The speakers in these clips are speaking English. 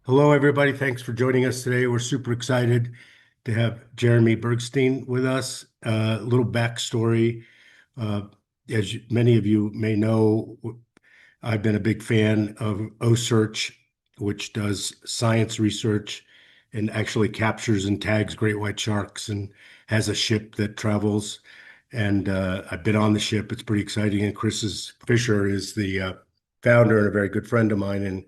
Hello, everybody. Thanks for joining us today. We're super excited to have Jeremy Bergstein with us. A little backstory. Uh, Many of you may know, I've been a big fan of OSearch, which does science research and actually captures and tags great white sharks and has a ship that travels. And I've been on the ship. It's pretty exciting. And Fisher is the founder and a very good friend of mine. And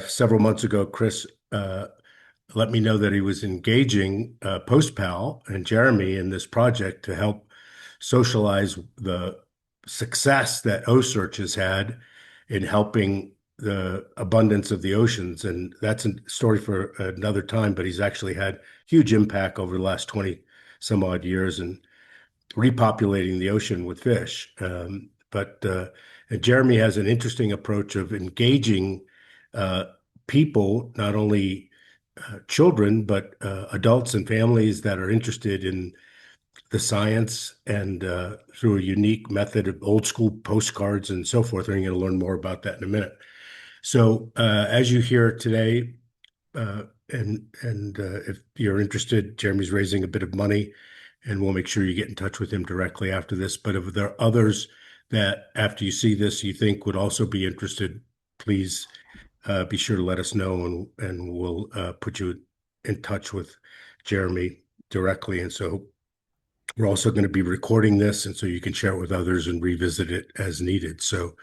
several months ago, Chris let me know that he was engaging PostPal and Jeremy in this project to help socialize the success that OSearch has had in helping the abundance of the oceans. And that's a story for another time, but he's actually had huge impact over the last 20 some odd years and repopulating the ocean with fish. But Jeremy has an interesting approach of engaging uh, people, not only children, but adults and families that are interested in the science and through a unique method of old school postcards and so forth. And you're going to learn more about that in a minute. So as you hear today, if you're interested, Jeremy's raising a bit of money, and we'll make sure you get in touch with him directly after this. But if there are others that after you see this you think would also be interested, please be sure to let us know, and we'll put you in touch with Jeremy directly. And so we're also going to be recording this, and so you can share it with others and revisit it as needed. So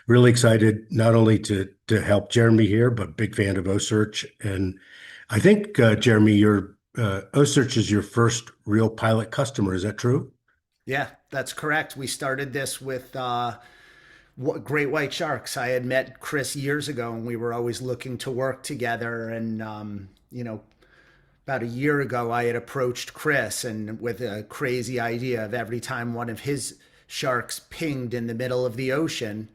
really excited not only to help Jeremy here, but big fan of OSearch. And I think, Jeremy, your OSearch is your first real pilot customer. Is that true? Yeah, that's correct. We started this with great white sharks. I had met Chris years ago, and we were always looking to work together. And about a year ago, I had approached Chris and with a crazy idea of every time one of his sharks pinged in the middle of the ocean,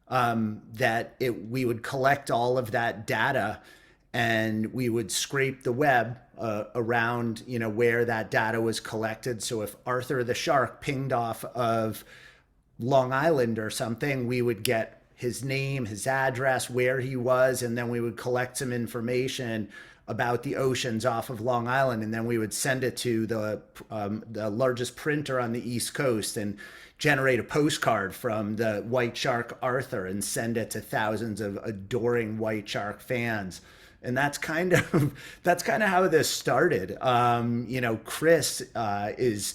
we would collect all of that data and we would scrape the web around where that data was collected. So if Arthur the shark pinged off of Long Island or something, we would get his name, his address, where he was, and then we would collect some information about the oceans off of Long Island, and then we would send it to the largest printer on the East Coast and generate a postcard from the white shark Arthur and send it to thousands of adoring white shark fans. And that's kind of how this started. Chris is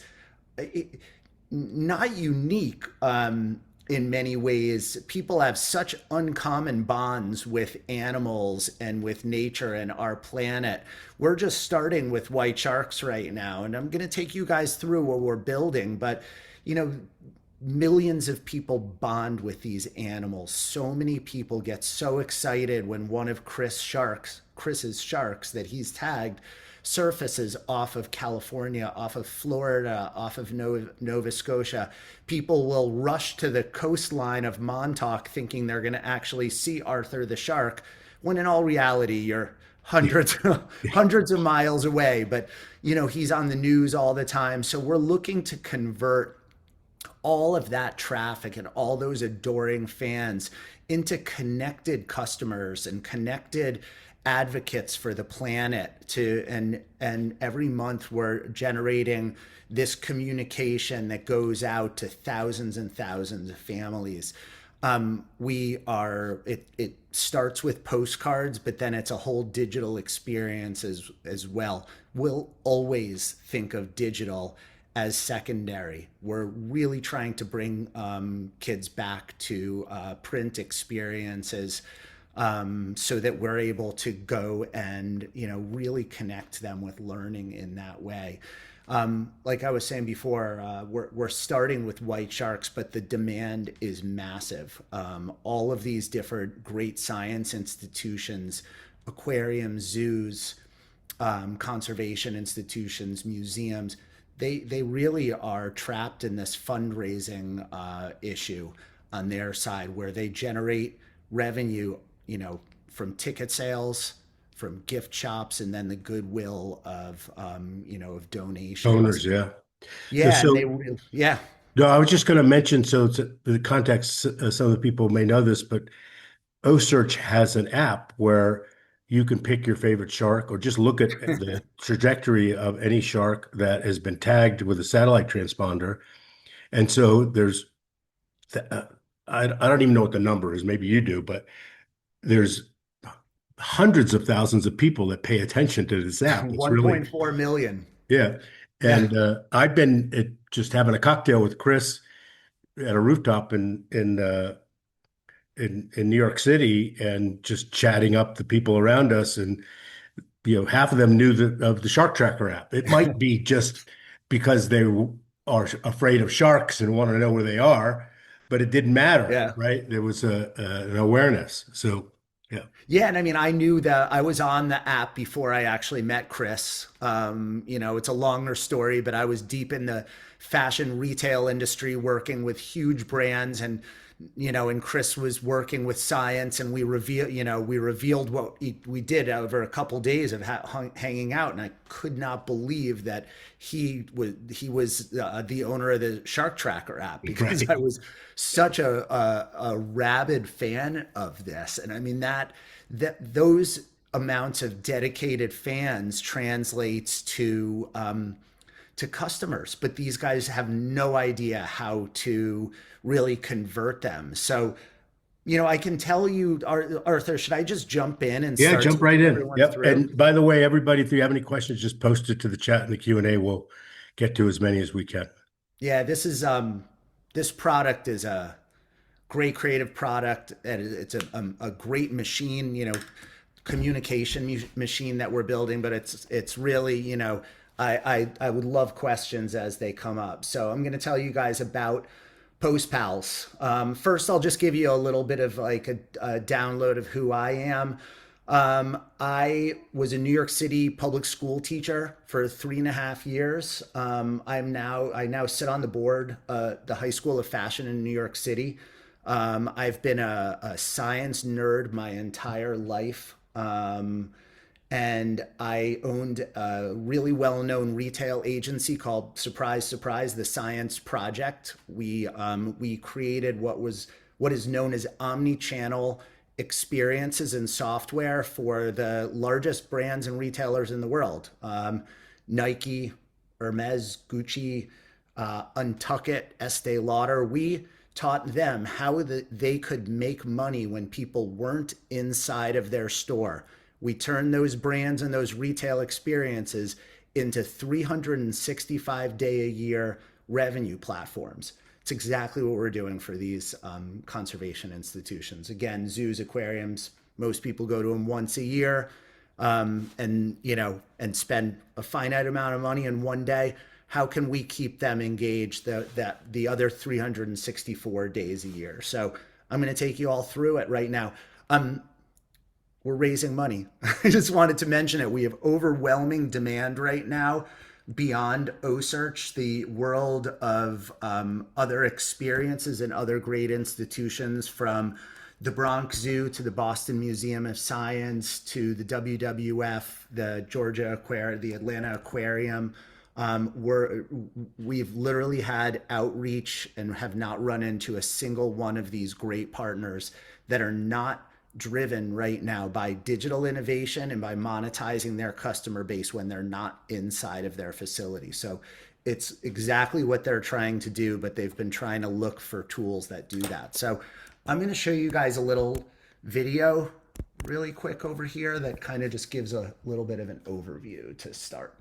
not unique in many ways. People have such uncommon bonds with animals and with nature and our planet. We're just starting with white sharks right now, and I'm going to take you guys through what we're building. But you know, millions of people bond with these animals. So many people get so excited when one of Chris's sharks that he's tagged surfaces off of California, off of Florida, off of Nova Scotia. People will rush to the coastline of Montauk thinking they're going to actually see Arthur the shark, when in all reality, you're hundreds hundreds of miles away. But he's on the news all the time. So we're looking to convert all of that traffic and all those adoring fans into connected customers and connected advocates for the planet. And every month we're generating this communication that goes out to thousands and thousands of families. It starts with postcards, but then it's a whole digital experience as well. We'll always think of digital as secondary. We're really trying to bring kids back to print experiences, so that we're able to go and really connect them with learning in that way. Like I was saying before, we're starting with white sharks, but the demand is massive. All of these different great science institutions, aquariums, zoos, conservation institutions, museums, they really are trapped in this fundraising issue on their side, where they generate revenue, from ticket sales, from gift shops, and then the goodwill of donations. Owners, yeah. So, Yeah, and so yeah. no, I was just going to mention, so it's the context, some of the people may know this, but OSearch has an app where you can pick your favorite shark or just look at the trajectory of any shark that has been tagged with a satellite transponder. And so there's, I don't even know what the number is. Maybe you do, but there's hundreds of thousands of people that pay attention to this app. It's really, 1.4 million. yeah. Yeah. And I've been just having a cocktail with Chris at a rooftop in New York City and just chatting up the people around us. And half of them knew of the Shark Tracker app. It might be just because they are afraid of sharks and want to know where they are, but it didn't matter, Yeah. right? There was an awareness. So, yeah. Yeah, and I mean, I knew that I was on the app before I actually met Chris. It's a longer story, but I was deep in the fashion retail industry working with huge brands, and Chris was working with science, and we revealed what we did over a couple days of hanging out, and I could not believe that he was the owner of the Shark Tracker app, because Right. I was such a rabid fan of this. And I mean, that those amounts of dedicated fans translates to customers, but these guys have no idea how to really convert them. So, I can tell you, Arthur, should I just jump in and Yeah, start jump right taking in. everyone Yep. through? And by the way, everybody, if you have any questions, just post it to the chat in the Q&A. We'll get to as many as we can. Yeah, this product is a great creative product, and it's a great machine, communication machine that we're building. But it's really, I would love questions as they come up. So I'm going to tell you guys about PostPals. First, I'll just give you a little bit of like a download of who I am. I was a New York City public school teacher for 3.5 years. I now sit on the board, the High School of Fashion in New York City. I've been a science nerd my entire life. And I owned a really well-known retail agency called Surprise Surprise, the Science Project. We created what is known as omni-channel experiences and software for the largest brands and retailers in the world. Nike, Hermes, Gucci, Untuckit, Estee Lauder. We taught them how they could make money when people weren't inside of their store. We turned those brands and those retail experiences into 365-day-a-year revenue platforms. It's exactly what we're doing for these conservation institutions. Again, zoos, aquariums, most people go to them once a year, and spend a finite amount of money in one day. How can we keep them engaged the other 364 days a year? So I'm going to take you all through it right now. We're raising money. I just wanted to mention it. We have overwhelming demand right now beyond OSearch, the world of other experiences and other great institutions, from the Bronx Zoo to the Boston Museum of Science to the WWF, the Georgia Aquarium, the Atlanta Aquarium. We've literally had outreach and have not run into a single one of these great partners that are not driven right now by digital innovation and by monetizing their customer base when they're not inside of their facility. So it's exactly what they're trying to do, but they've been trying to look for tools that do that. So I'm going to show you guys a little video really quick over here that kind of just gives a little bit of an overview to start.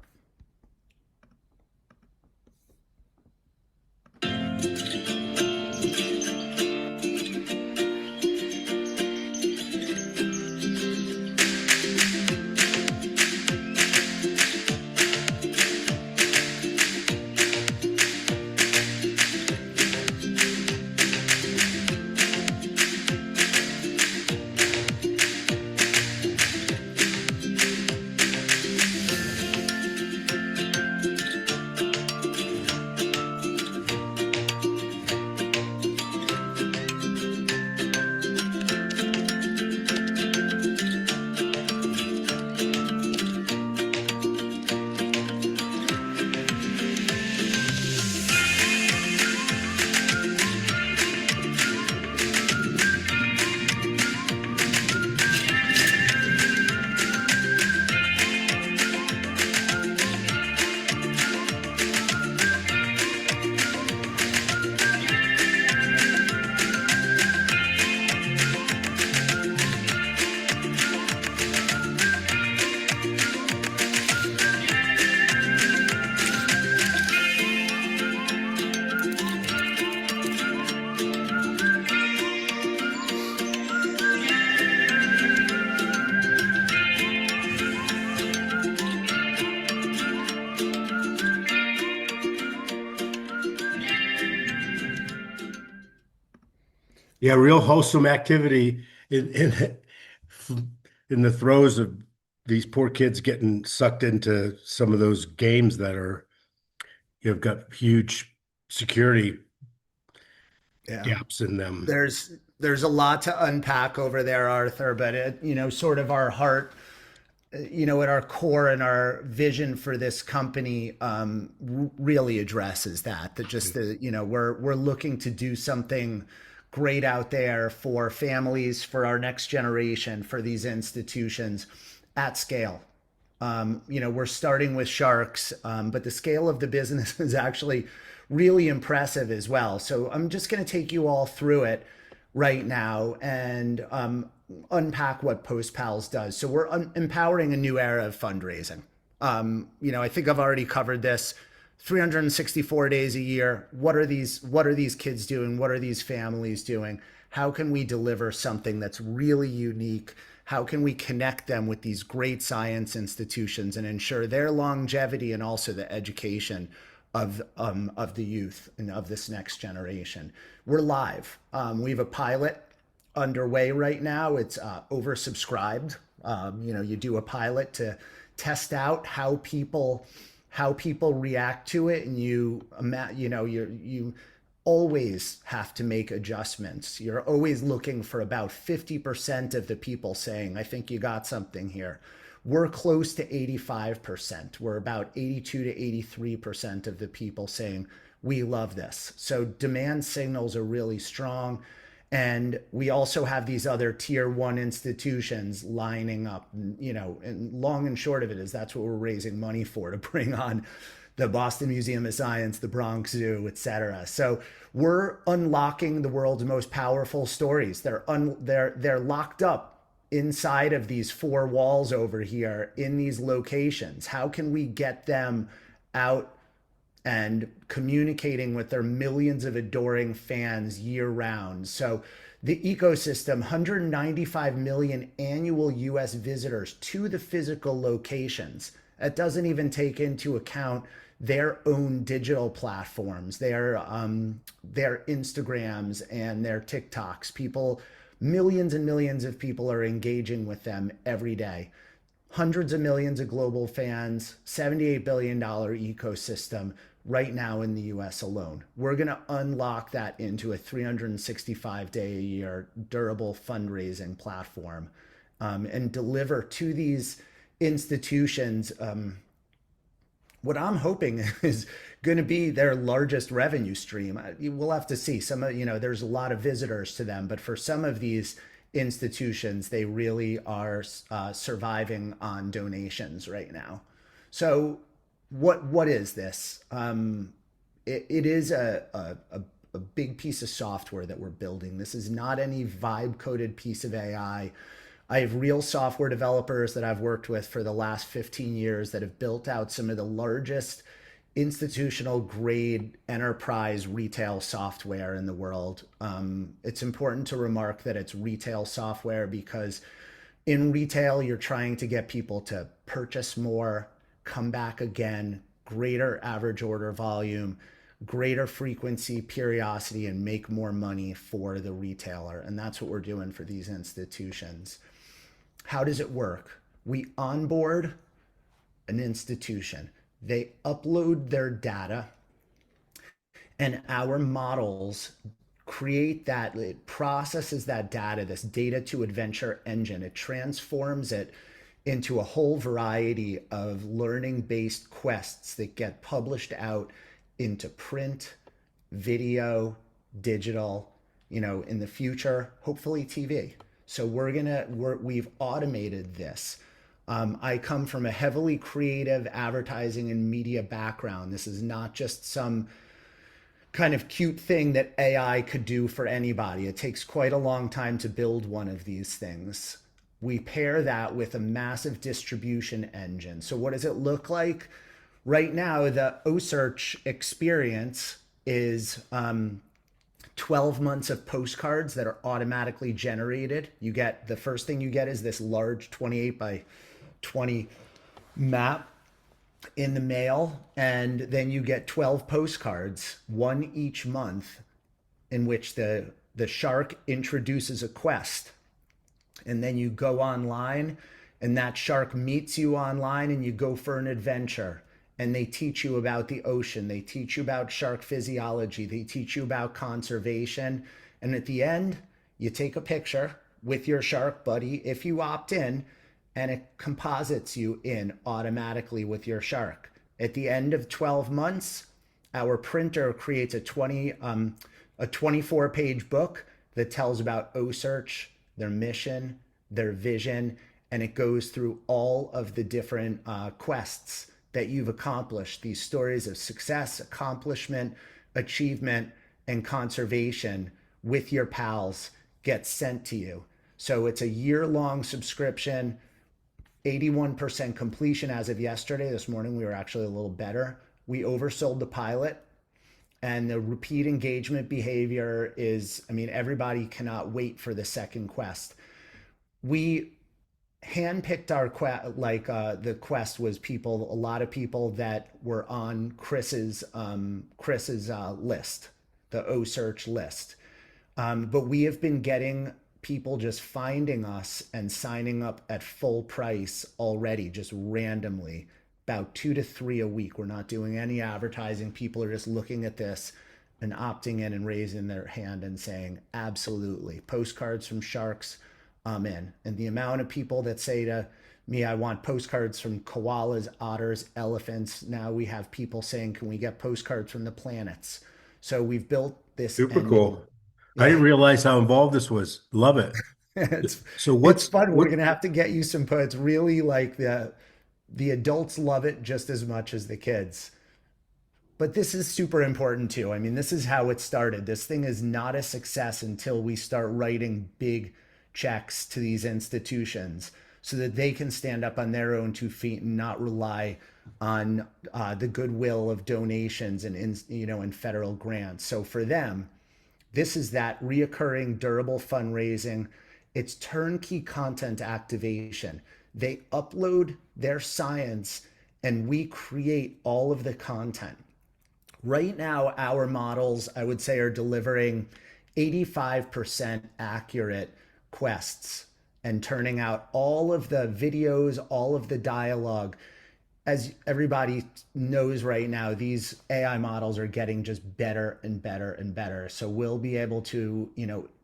Yeah, real wholesome activity in the throes of these poor kids getting sucked into some of those games that are, you've got huge security Yeah. gaps in them. There's a lot to unpack over there, Arthur, but sort of our heart, at our core and our vision for this company really addresses that just we're looking to do something great out there for families, for our next generation, for these institutions at scale. We're starting with sharks, but the scale of the business is actually really impressive as well. So I'm just going to take you all through it right now and unpack what PostPals does. So we're empowering a new era of fundraising. I think I've already covered this. 364 days a year. What are these kids doing? What are these families doing? How can we deliver something that's really unique? How can we connect them with these great science institutions and ensure their longevity and also the education of the youth and of this next generation? We're live. We have a pilot underway right now. It's oversubscribed. You do a pilot to test out how people react to it, and you always have to make adjustments. You're always looking for about 50% of the people saying, I think you got something here. We're close to 85%. We're about 82 to 83% of the people saying, we love this. So demand signals are really strong. And we also have these other tier one institutions lining up, and long and short of it is that's what we're raising money for, to bring on the Boston Museum of Science, the Bronx Zoo, et cetera. So we're unlocking the world's most powerful stories. They're locked up inside of these four walls over here in these locations. How can we get them out and communicating with their millions of adoring fans year round? So the ecosystem, 195 million annual US visitors to the physical locations. That doesn't even take into account their own digital platforms, their Instagrams and their TikToks. Millions and millions of people are engaging with them every day. Hundreds of millions of global fans, $78 billion ecosystem right now in the US alone. We're going to unlock that into a 365-day-a-year durable fundraising platform, and deliver to these institutions what I'm hoping is going to be their largest revenue stream. We'll have to see. There's a lot of visitors to them, but for some of these institutions, they really are surviving on donations right now. So what is this? It is a big piece of software that we're building. This is not any vibe coded piece of AI. I have real software developers that I've worked with for the last 15 years that have built out some of the largest institutional grade enterprise retail software in the world. It's important to remark that it's retail software because in retail, you're trying to get people to purchase more, come back again, greater average order volume, greater frequency, periodicity, and make more money for the retailer. And that's what we're doing for these institutions. How does it work? We onboard an institution. They upload their data, and our models create that. It processes that data, this data to adventure engine. It transforms it into a whole variety of learning-based quests that get published out into print, video, digital, in the future, hopefully TV. So we've automated this. I come from a heavily creative advertising and media background. This is not just some kind of cute thing that AI could do for anybody. It takes quite a long time to build one of these things. We pair that with a massive distribution engine. So what does it look like? Right now, the OSearch experience is 12 months of postcards that are automatically generated. The first thing you get is this large 28 by 20 map in the mail, and then you get 12 postcards, one each month, in which the the shark introduces a quest, and then you go online, and that shark meets you online, and you go for an adventure, and they teach you about the ocean, they teach you about shark physiology, they teach you about conservation, and at the end you take a picture with your shark buddy if you opt in, and it composites you in automatically with your shark. At the end of 12 months, our printer creates a 24-page book that tells about OSearch, their mission, their vision, and it goes through all of the different quests that you've accomplished, these stories of success, accomplishment, achievement, and conservation with your pals get sent to you. So it's a year-long subscription, 81% completion as of yesterday. This morning we were actually a little better. We oversold the pilot, and the repeat engagement behavior is, I mean, everybody cannot wait for the second quest. We handpicked our quest, the quest was people, a lot of people that were on Chris's list, the OSearch list. But we have been getting people just finding us and signing up at full price already, just randomly, about 2 to 3 a week. We're not doing any advertising. People are just looking at this and opting in and raising their hand and saying, absolutely, postcards from sharks, I'm in. And the amount of people that say to me, I want postcards from koalas, otters, elephants. Now we have people saying, can we get postcards from the planets? So we've built this Super engine. cool. I Yeah. didn't realize how involved this was. Love it. it's So it's what's fun. We're what? gonna have to get you some, but it's really like the adults love it just as much as the kids. But this is super important too. I mean, this is how it started. This thing is not a success until we start writing big checks to these institutions so that they can stand up on their own 2 feet and not rely on the goodwill of donations and federal grants. So for them, this is that reoccurring, durable fundraising. It's turnkey content activation. They upload their science and we create all of the content. Right now, our models, I would say, are delivering 85% accurate quests and turning out all of the videos, all of the dialogue. As everybody knows right now, these AI models are getting just better and better and better. So we'll be able to,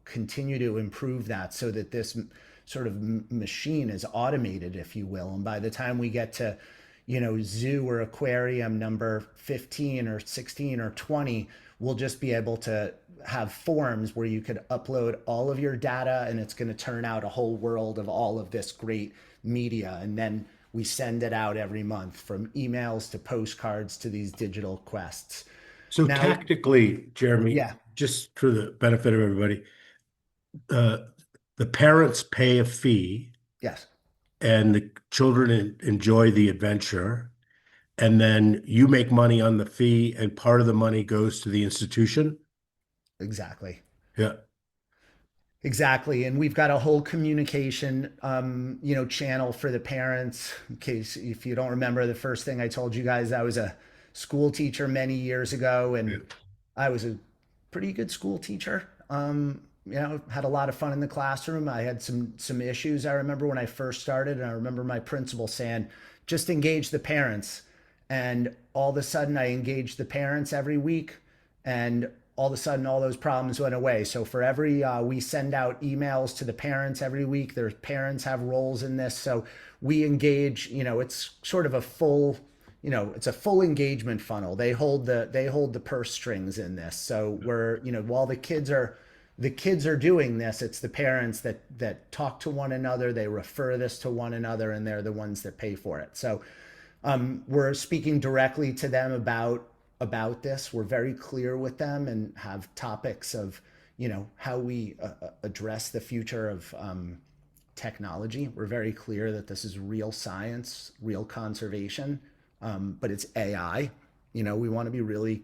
continue to improve that so that this sort of machine is automated, if you will. And by the time we get to, zoo or aquarium number 15 or 16 or 20, we'll just be able to have forms where you could upload all of your data and it's going to turn out a whole world of all of this great media. And then we send it out every month, from emails to postcards to these digital quests. So Now, tactically, Jeremy, yeah, just for the benefit of everybody, uh, the parents pay a fee yes, and the children enjoy the adventure, and then you make money on the fee, and part of the money goes to the institution. exactly. Yeah. Exactly. And we've got a whole communication, channel for the parents. In case if you don't remember, the first thing I told you guys, I was a school teacher many years ago, Yeah. and I was a pretty good school teacher. Had a lot of fun in the classroom. I had some issues. I remember when I first started, and I remember my principal saying, "Just engage the parents." And all of a sudden, I engaged the parents every week, and all of a sudden all those problems went away. So for every we send out emails to the parents every week. Their parents have roles in this, so we engage. It's sort of a full, it's a full engagement funnel. They hold the purse strings in this. So we're, while the kids are doing this, it's the parents that talk to one another. They refer this to one another, and they're the ones that pay for it. So we're speaking directly to them about this. We're very clear with them and have topics of, how we address the future of technology. We're very clear that this is real science, real conservation, but it's AI. We want to be really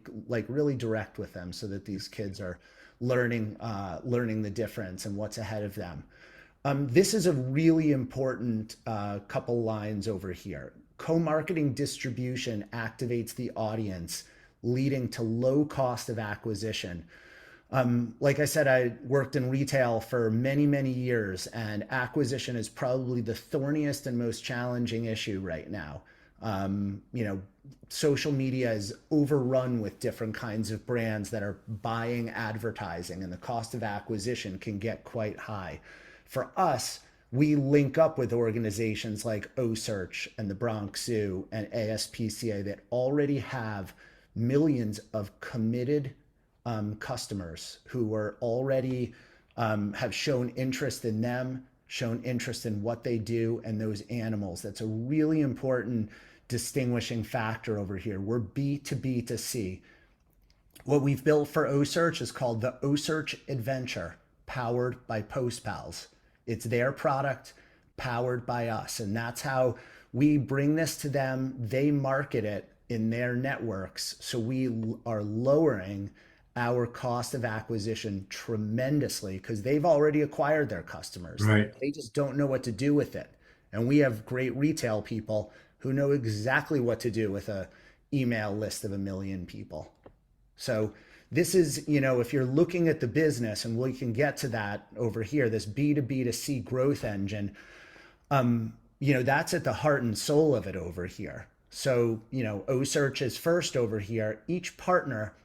direct with them so that these kids are learning the difference and what's ahead of them. This is a really important couple lines over here. Co-marketing distribution activates the audience, leading to low cost of acquisition. Like I said, I worked in retail for many, many years, and acquisition is probably the thorniest and most challenging issue right now. You know, social media is overrun with different kinds of brands that are buying advertising, and the cost of acquisition can get quite high. For us, we link up with organizations like OSearch and the Bronx Zoo and ASPCA that already have millions of committed customers who are already have shown interest in them, shown interest in what they do and those animals. That's a really important distinguishing factor over here. We're B to B to C. What we've built for OSearch is called the OSearch Adventure, powered by PostPals. It's their product powered by us. And that's how we bring this to them. They market it in their networks. So we are lowering our cost of acquisition tremendously because they've already acquired their customers. Right. They just don't know what to do with it. And we have great retail people who know exactly what to do with a email list of 1 million people. So this is, if you're looking at the business, and we can get to that over here, this B to B to C growth engine, that's at the heart and soul of it over here. So, OSearch is first over here. Each partner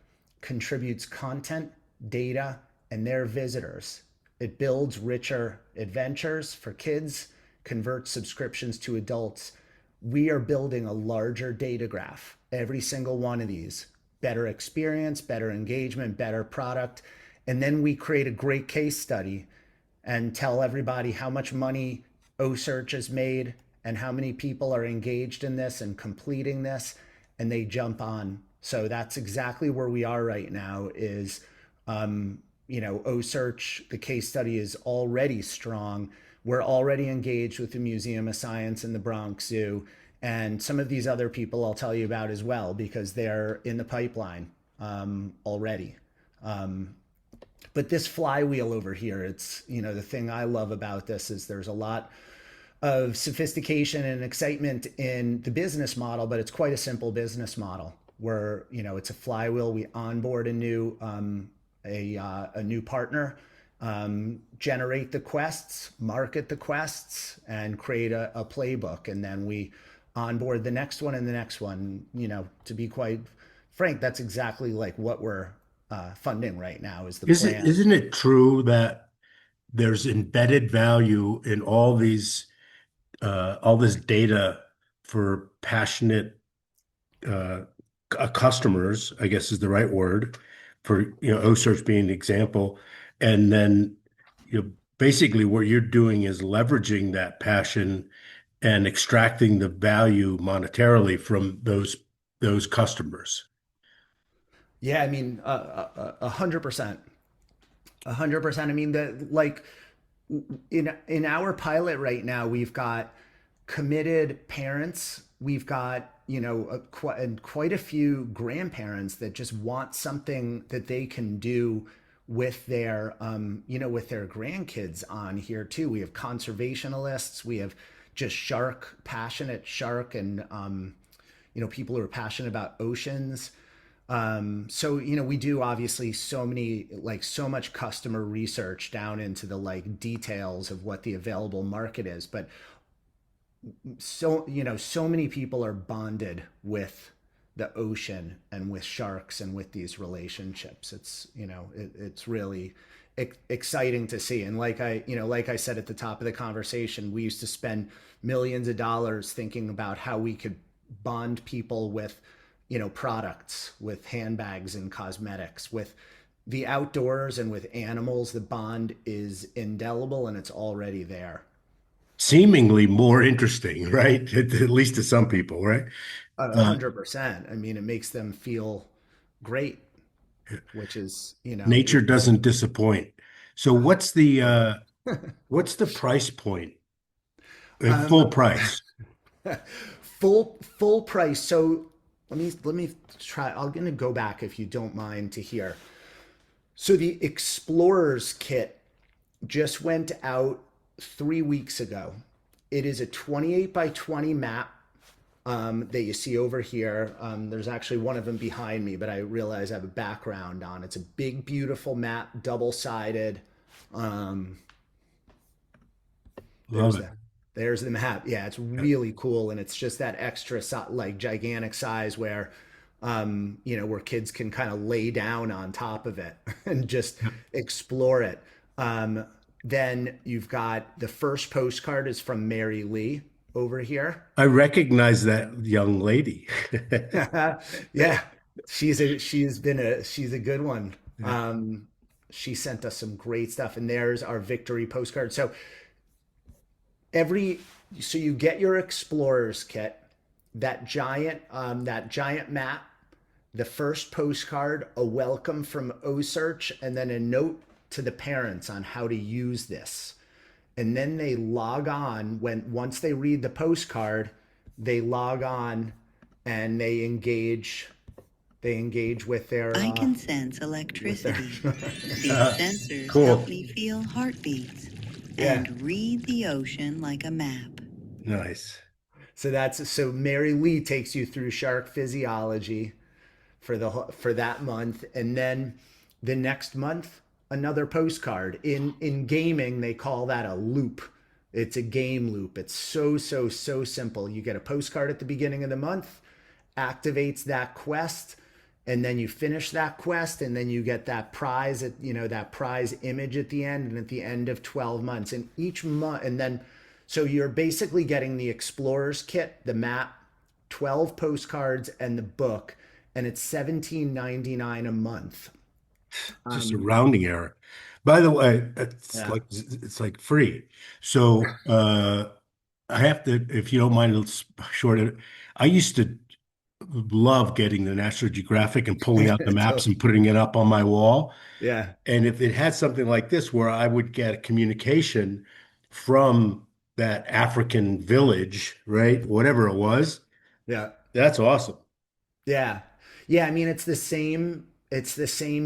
contributes content, data, and their visitors. It builds richer adventures for kids, converts subscriptions to adults. We are building a larger data graph. Every single one of these, better experience, better engagement, better product. And then we create a great case study and tell everybody how much money OSearch has made and how many people are engaged in this and completing this, and they jump on. So that's exactly where we are right now is, OSearch, the case study is already strong. We're already engaged with the Museum of Science and the Bronx Zoo and some of these other people I'll tell you about as well because they're in the pipeline already. But this flywheel over here, it's, the thing I love about this is there's a lot of sophistication and excitement in the business model, but it's quite a simple business model where, it's a flywheel. We onboard a new partner, generate the quests, market the quests, and create a playbook. And then we onboard the next one and the next one. To be quite frank, that's exactly like what we're funding right now is the plan. Isn't it true that there's embedded value in all this data for passionate customers, I guess is the right word, for OSearch being an example, and then basically what you're doing is leveraging that passion and extracting the value monetarily from those customers. Yeah, I mean, 100%, 100%. I mean, in our pilot right now, we've got committed parents. We've got quite a few grandparents that just want something that they can do with their with their grandkids on here too. We have conservationists. We have just passionate shark, and people who are passionate about oceans. So, we do obviously so much customer research down into the details of what the available market is. But so many people are bonded with the ocean and with sharks and with these relationships. It's really exciting to see. And like I said at the top of the conversation, we used to spend millions of dollars thinking about how we could bond people with products, with handbags and cosmetics, with the outdoors and with animals. The bond is indelible and it's already there. Seemingly more interesting, right? At least to some people, right? A Uh, 100%. I mean, it makes them feel great, which is, Nature doesn't disappoint. So what's the price point? um, Full price. full price. So let me try. I'm going to go back if you don't mind to here. So the Explorers kit just went out 3 weeks ago. It is a 28 by 20 map. that you see over here. There's actually one of them behind me, but I realize I have a background on. It's a big, beautiful map, double-sided. Um, Love there's it. the there's the map. Yeah, it's really cool, and it's just that extra like gigantic size where, where kids can kind of lay down on top of it and just explore it. Um, then you've got the first postcard is from Mary Lee over here. I recognize that young lady. Yeah, she's a good one. Yeah. She sent us some great stuff, and there's our victory postcard. Every so you get your explorer's kit, that giant map, the first postcard, a welcome from OSearch, and then a note to the parents on how to use this. And then they log on when once they read the postcard, they log on and they engage with their I can sense with their electricity. These sensors help Cool. me feel heartbeats yeah. and read the ocean like a map. Nice. So Mary Lee takes you through shark physiology for that month, and then the next month another postcard. In gaming they call that a loop. It's a game loop. It's so simple. You get a postcard at the beginning of the month, activates that quest, and then you finish that quest, and then you get that prize that prize image at the end, and at the end of 12 months, and each month, and then so you're basically getting the explorer's kit, the map, 12 postcards, and the book, and it's 17.99 a month. Just a um rounding error. By the way, yeah. it's like free. So I have to, if you don't mind, let's short it. I used to love getting the National Geographic and pulling out the maps and putting it up on my wall. Yeah. And if it had something like this where I would get communication from that African village, right? Whatever it was, Yeah. that's awesome. Yeah. Yeah, I mean it's the same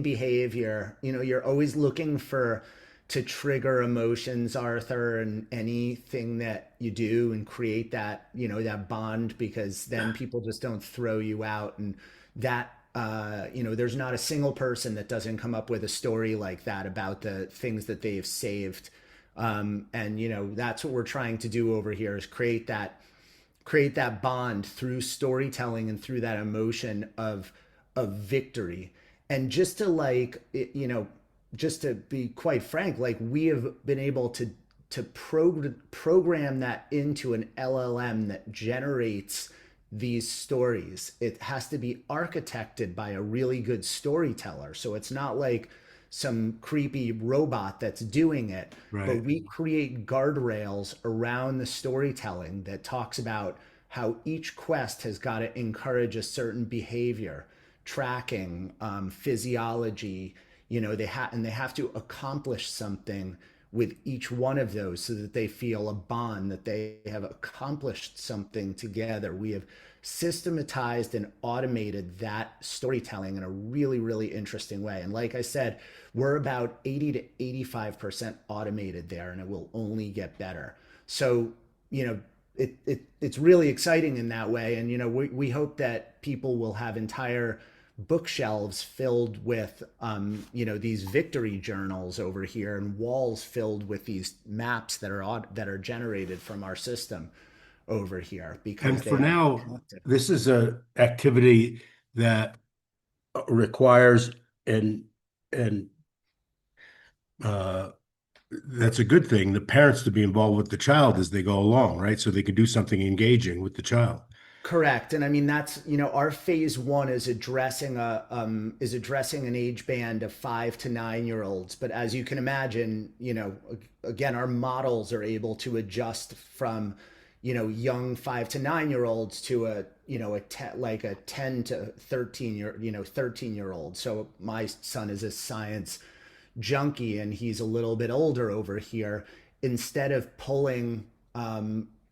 behavior. You're always looking for to trigger emotions, Arthur, and anything that you do and create that bond, because then people just don't throw you out, and there's not a single person that doesn't come up with a story like that about the things that they've saved. And that's what we're trying to do over here, is create that bond through storytelling and through that emotion of victory. And just to just to be quite frank, like, we have been able to program that into an LLM that generates these stories. It has to be architected by a really good storyteller, so it's not like some creepy robot that's doing it, but Right. we create guardrails around the storytelling that talks about how each quest has got to encourage a certain behavior, tracking, physiology. They have to accomplish something with each one of those, so that they feel a bond, that they have accomplished something together. We have systematized and automated that storytelling in a really, really interesting way. And like I said, we're about 80 to 85% automated there, and it will only get better. So, you know, it's really exciting in that way. And, we hope that people will have entire bookshelves filled with, these victory journals over here, and walls filled with these maps that are generated from our system over here, because And they for are now, connected. this is a activity that requires and and uh, that's a good thing. The parents to be involved with the child as they go along, right? So they could do something engaging with the child. Correct. And I mean, that's, our phase one is addressing an age band of 5 to 9 year olds. But as you can imagine, again, our models are able to adjust from, young 5 to 9 year olds to like a 10 to 13-year old. So my son is a science junkie, and he's a little bit older over here. Instead of pulling,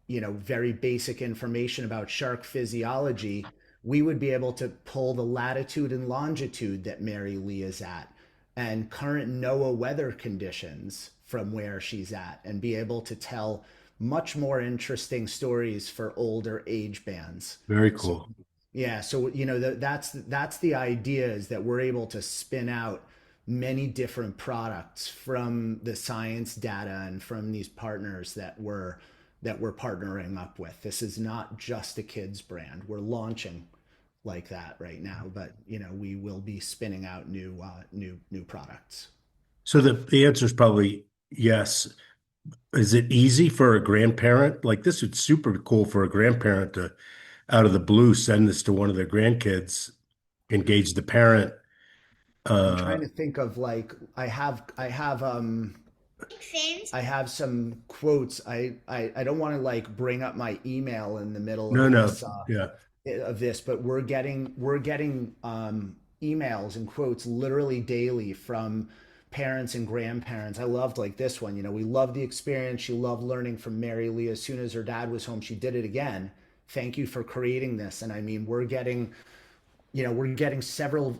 very basic information about shark physiology, we would be able to pull the latitude and longitude that Mary Lee is at, and current NOAA weather conditions from where she's at, and be able to tell much more interesting stories for older age bands. Very So cool. yeah, so that's the idea, is that we're able to spin out many different products from the science data and from these partners that we're partnering up with. This is not just a kids brand. We're launching like that right now, but we will be spinning out new products. So the answer is probably yes. Is it easy for a grandparent? Like this would super cool for a grandparent to, out of the blue, send this to one of their grandkids, engage the parent. I'm Uh, trying to think of, like, I have some quotes. I don't want to like bring up my email in the middle no, of no, this yeah, but we're getting emails and quotes literally daily from parents and grandparents. I loved like this one. We loved the experience. She loved learning from Mary Lee. As soon as her dad was home, she did it again. Thank you for creating this. And I mean, we're getting several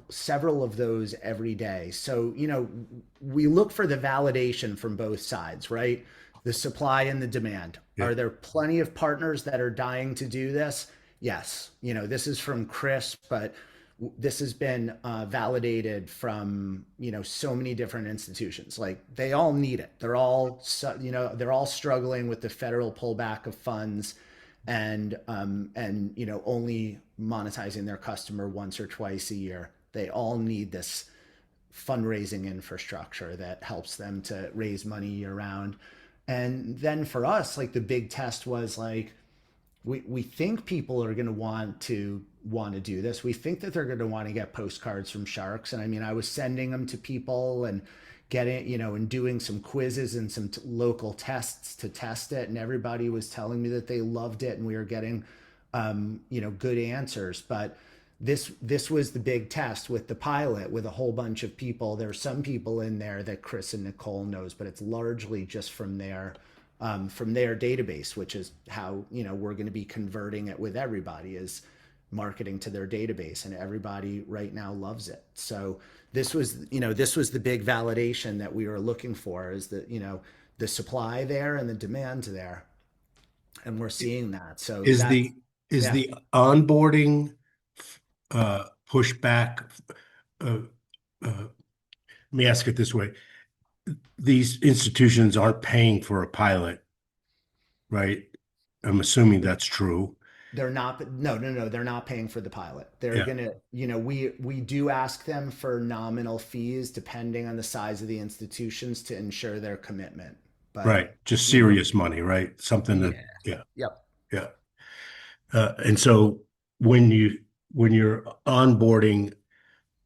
of those every day. So we look for the validation from both sides, right? The supply and the demand. yeah. Are there plenty of partners that are dying to do this? Yes. This is from Chris, but this has been validated from so many different institutions. Like, they all need it. They're all struggling with the federal pullback of funds, and only monetizing their customer once or twice a year. They all need this fundraising infrastructure that helps them to raise money year round. And then for us, like, the big test was like, we think people are going to want to do this. We think that they're going to want to get postcards from sharks. And I mean, I was sending them to people and getting, and doing some quizzes and some local tests to test it. And everybody was telling me that they loved it, and we were getting, good answers. But this was the big test with the pilot, with a whole bunch of people. There are some people in there that Chris and Nicole knows, but it's largely just from their database, which is how we're going to be converting it with everybody, is marketing to their database, and everybody right now loves it. So this was the big validation that we were looking for, is that the supply there and the demand there, and we're seeing that. So Is that's, the is yeah. the onboarding pushback? Uh, let me ask it this way: these institutions aren't paying for a pilot, right? I'm assuming that's true. They're not. No, no, no. They're not paying for the pilot. They're Yeah, gonna. We do ask them for nominal fees depending on the size of the institutions to ensure their commitment. But right. Just you know, serious money, right? Something that, yeah, yeah, yep. yeah. And so when you're onboarding,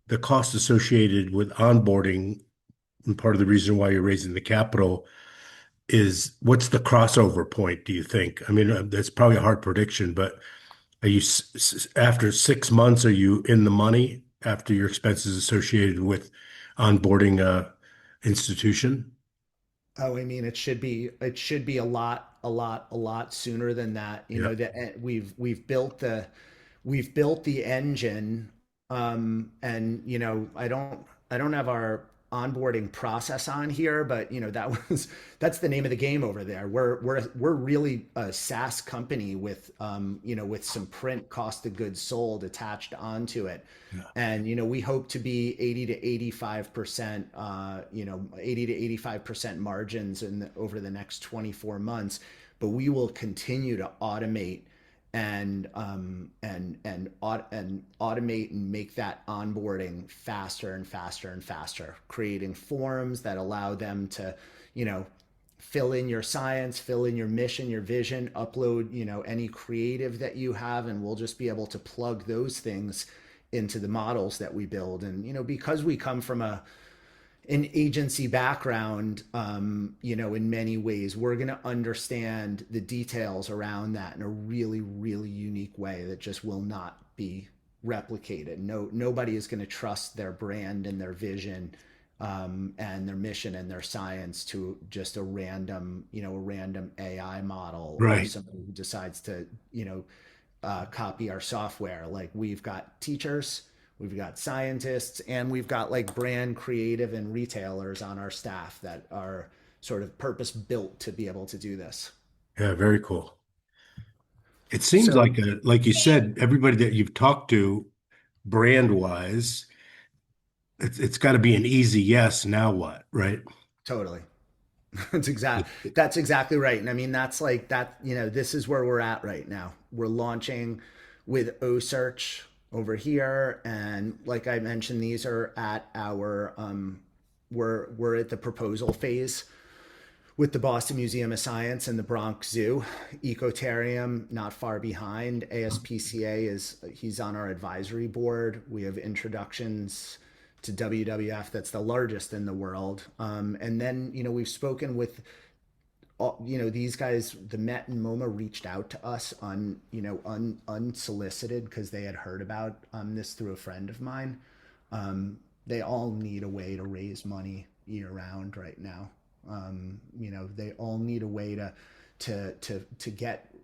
the cost associated with onboarding, and part of the reason why you're raising the capital is what's the crossover point, do you think? I mean, that's probably a hard prediction, but are you after 6 months, are you in the money after your expenses associated with onboarding a institution? Oh, I mean, it should be a lot sooner than that. Yeah, That we've built the engine, and I don't have our onboarding process on here, but that's the name of the game over there. We're really a SaaS company with some print cost of goods sold attached onto it. yeah, And we hope to be 80 to 85%, 80 to 85% margins over the next 24 months. But we will continue to automate and automate and make that onboarding faster and faster and faster, creating forms that allow them to, you know, fill in your science, fill in your mission, your vision, upload, any creative that you have, and we'll just be able to plug those things into the models that we build. And because we come from an agency background, in many ways, we're going to understand the details around that in a really, really unique way that just will not be replicated. Nobody is going to trust their brand and their vision, and their mission and their science to just a random AI model, or right. somebody who decides to, copy our software. Like, we've got teachers, we've got scientists, and we've got like brand creative and retailers on our staff that are sort of purpose built to be able to do this. Yeah, very cool. It seems So like you said, everybody that you've talked to, brand wise, it's got to be an easy yes. Now what, right? totally. That's exactly right. And I mean that's like that, this is where we're at right now. We're launching with O Search over here, and like I mentioned, these are at our we're at the proposal phase with the Boston Museum of Science and the Bronx Zoo. Ecotarium not far behind. ASPCA is he's on our advisory board. We have introductions to WWF, that's the largest in the world. And then we've spoken with these guys. The Met and MoMA reached out to us on unsolicited because they had heard about this through a friend of mine. They all need a way to raise money year round right now. They all need a way to get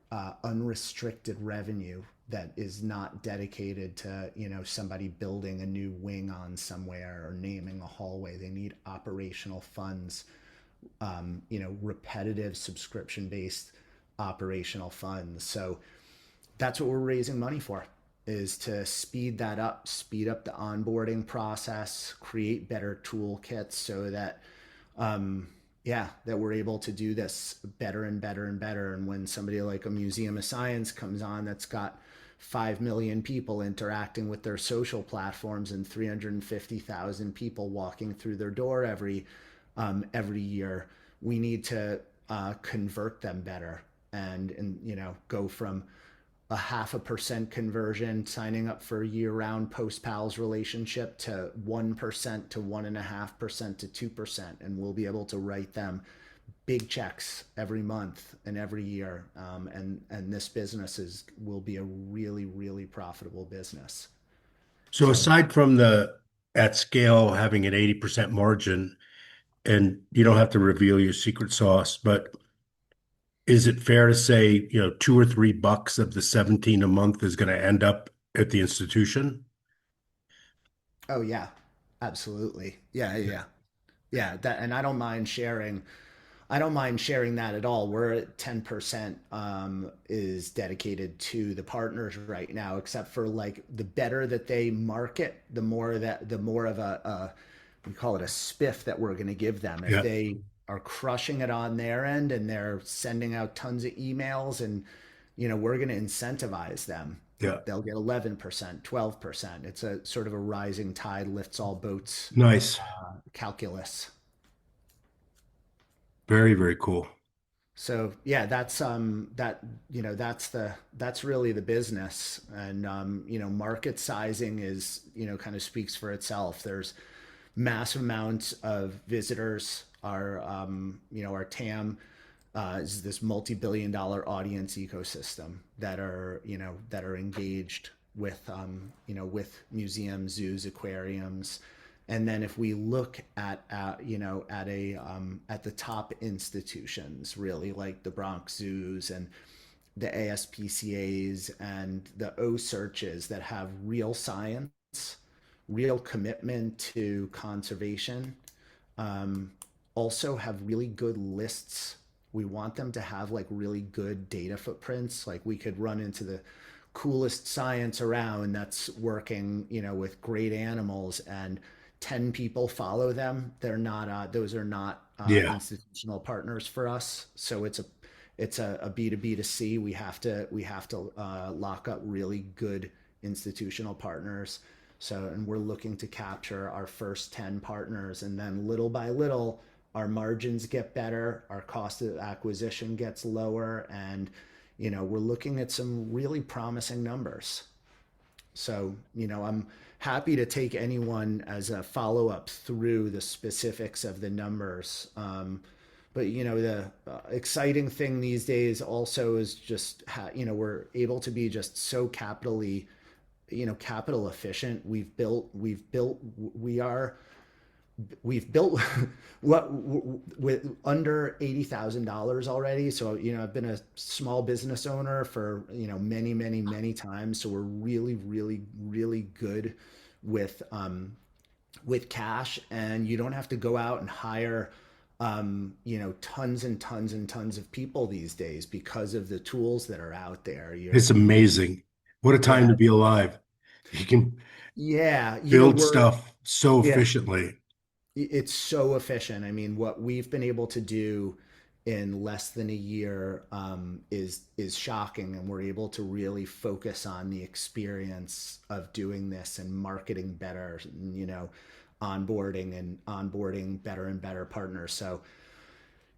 unrestricted revenue that is not dedicated to somebody building a new wing on somewhere or naming a hallway. They need operational funds, repetitive subscription based operational funds. So that's what we're raising money for, is to speed that up, speed up the onboarding process, create better toolkits so that that we're able to do this better and better and better. And when somebody like a Museum of Science comes on that's got 5 million people interacting with their social platforms and 350,000 people walking through their door every year, we need to convert them better and go from a 0.5% conversion signing up for a year-round post-pals relationship to 1% to 1.5% to 2%, and we'll be able to write them big checks every month and every year, and this business will be a really, really profitable business. So So aside from the at scale having an 80% margin, and you don't have to reveal your secret sauce, but is it fair to say, $2 or $3 of the 17 a month is going to end up at the institution? oh yeah, absolutely, yeah, Yeah. yeah, yeah. That, and I don't mind sharing that at all. We're at 10% is dedicated to the partners right now, except for like the better that they market, the more of we call it a spiff that we're going to give them. If Yeah. they are crushing it on their end and they're sending out tons of emails, and we're going to incentivize them. Yeah. They'll get 11%, 12%. It's a sort of a rising tide lifts all boats Nice. calculus. Very, very cool. So yeah, that's really the business. And market sizing is kind of speaks for itself. There's massive amounts of visitors. Our TAM is this multi-billion-dollar audience ecosystem that are engaged with museums, zoos, aquariums. And then if we look at the top institutions, really like the Bronx zoos and the ASPCAs and the O searches that have real science, real commitment to conservation, um, also have really good lists. We want them to have like really good data footprints. Like we could run into the coolest science around that's working, with great animals, and 10 people follow them. Those are not Yeah. institutional partners for us. So it's a B2B to C. We have to lock up really good institutional partners. So, and we're looking to capture our first 10 partners, and then little by little, our margins get better, our cost of acquisition gets lower, and we're looking at some really promising numbers. So, I'm happy to take anyone as a follow up through the specifics of the numbers. But the exciting thing these days also is just we're able to be just so capital efficient. We've built what with under $80,000 already. So I've been a small business owner for many, many, many times. So we're really, really, really good with cash, and you don't have to go out and hire tons and tons and tons of people these days because of the tools that are out there. It's amazing. What a time Yeah, to be alive. You can yeah, build stuff so yeah, efficiently. it's so efficient. I mean, what we've been able to do in less than a year is shocking, and we're able to really focus on the experience of doing this and marketing better, onboarding better and better partners. So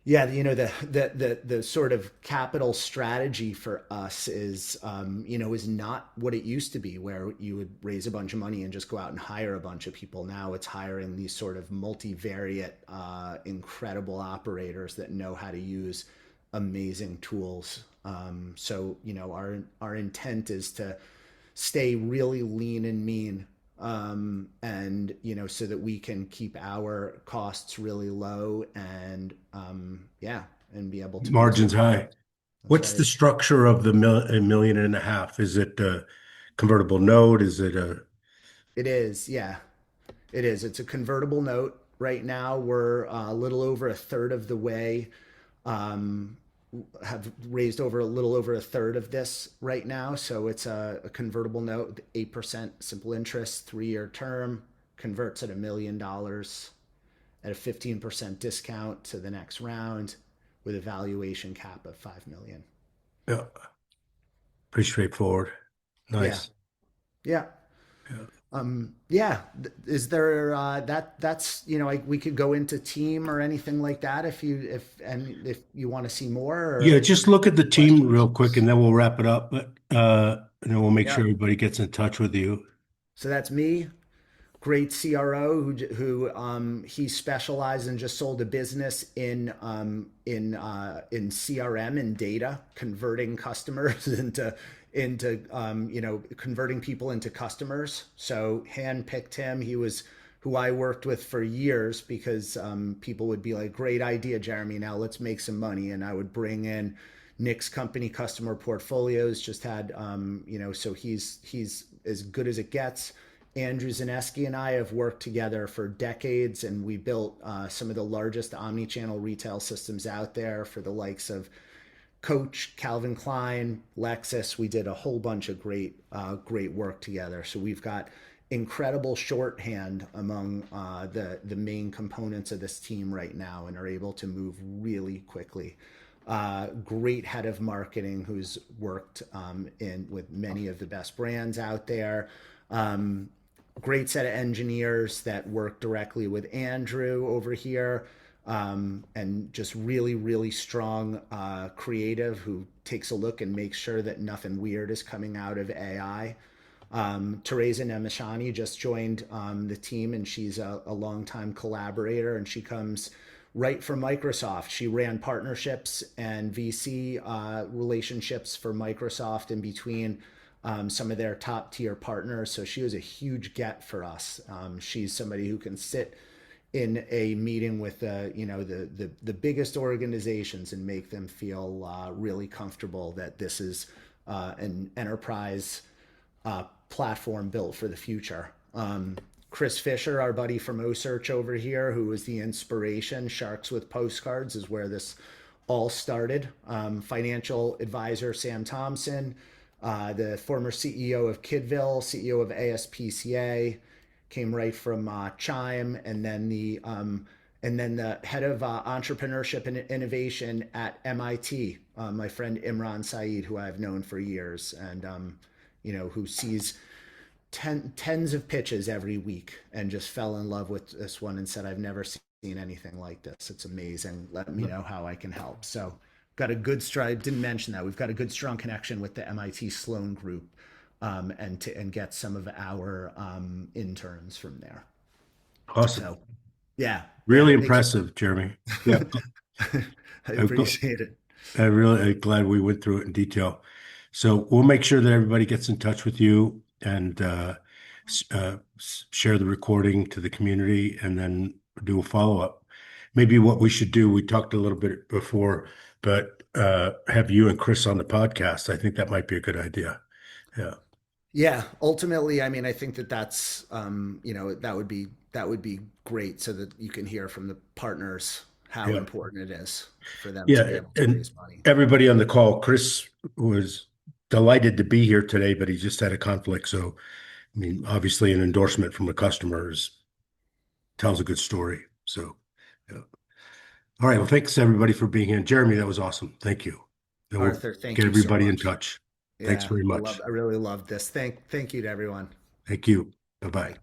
yeah, the sort of capital strategy for us is not what it used to be, where you would raise a bunch of money and just go out and hire a bunch of people. Now it's hiring these sort of multivariate, incredible operators that know how to use amazing tools. Our intent is to stay really lean and mean, and so that we can keep our costs really low, and yeah, and be able to move Margins quickly. high. That's What's the right. structure of the a million and a half? Is it a convertible note? Is it a It is, yeah, it is. It's a convertible note. Right now we're a little over a third of the way, um, have raised over a little over a third of this right now. So it's a convertible note, 8% simple interest, 3-year term, converts at $1 million at a 15% discount to the next round, with a valuation cap of 5 million. yeah, pretty straightforward? Yeah. Nice. Yeah. Yeah. Yeah. Is there that's we could go into team or anything like that if you want to see more, Yeah, or just look at the team questions. real quick and then we'll wrap it up. But and then we'll make sure Yep. everybody gets in touch with you. So that's me. Great CRO who he specialized and just sold a business in CRM and data, converting customers into converting people into customers. So handpicked him. He was who I worked with for years, because people would be like, "Great idea, Jeremy. Now let's make some money." And I would bring in Nick's company customer portfolios. Just had so he's as good as it gets. Andrew Zaneski and I have worked together for decades, and we built some of the largest omni-channel retail systems out there for the likes of Coach, Calvin Klein, Lexus. We did a whole bunch of great work together. So we've got incredible shorthand among the main components of this team right now, and are able to move really quickly. Great head of marketing who's worked in with many of the best brands out there. Great set of engineers that work directly with Andrew over here, and just really, really strong creative who takes a look and makes sure that nothing weird is coming out of AI. Teresa Nemeshani just joined the team, and she's a longtime collaborator, and she comes right from Microsoft. She ran partnerships and VC relationships for Microsoft in between some of their top tier partners. So she was a huge get for us. She's somebody who can sit in a meeting with the biggest organizations and make them feel really comfortable that this is an enterprise platform built for the future. Chris Fisher, our buddy from OSearch over here, who was the inspiration. Sharks with Postcards is where this all started. Financial advisor Sam Thompson, the former CEO of Kidville, CEO of ASPCA, came right from Chime, and then the head of entrepreneurship and innovation at MIT, my friend Imran Saeed, who I've known for years, and who sees tens of pitches every week, and just fell in love with this one and said, "I've never seen anything like this. It's amazing. Let me know how I can help." So got a good stride. Didn't mention that we've got a good strong connection with the MIT Sloan Group, and get some of our interns from there. Awesome. So yeah, yeah. Really Thanks. impressive, Jeremy. Yeah. I I'm, appreciate it. I'm really glad we went through it in detail. So we'll make sure that everybody gets in touch with you and share the recording to the community, and then do a follow-up. Maybe what we should do, we talked a little bit before, but have you and Chris on the podcast. I think that might be a good idea. Yeah. Yeah, ultimately, I mean, I think that that would be great, so that you can hear from the partners how Yeah. important it is for them to be Yeah. able to And raise money. everybody on the call, Chris was delighted to be here today, but he just had a conflict. So, I mean, obviously an endorsement from a customer tells a good story. So, yeah. All right. Well, thanks everybody for being here. Jeremy, that was awesome. Thank you. And we'll Arthur, thank get you so everybody in much. touch. Thanks Yeah, very much. I really loved this. Thank you to everyone. Thank you. Bye-bye. Bye.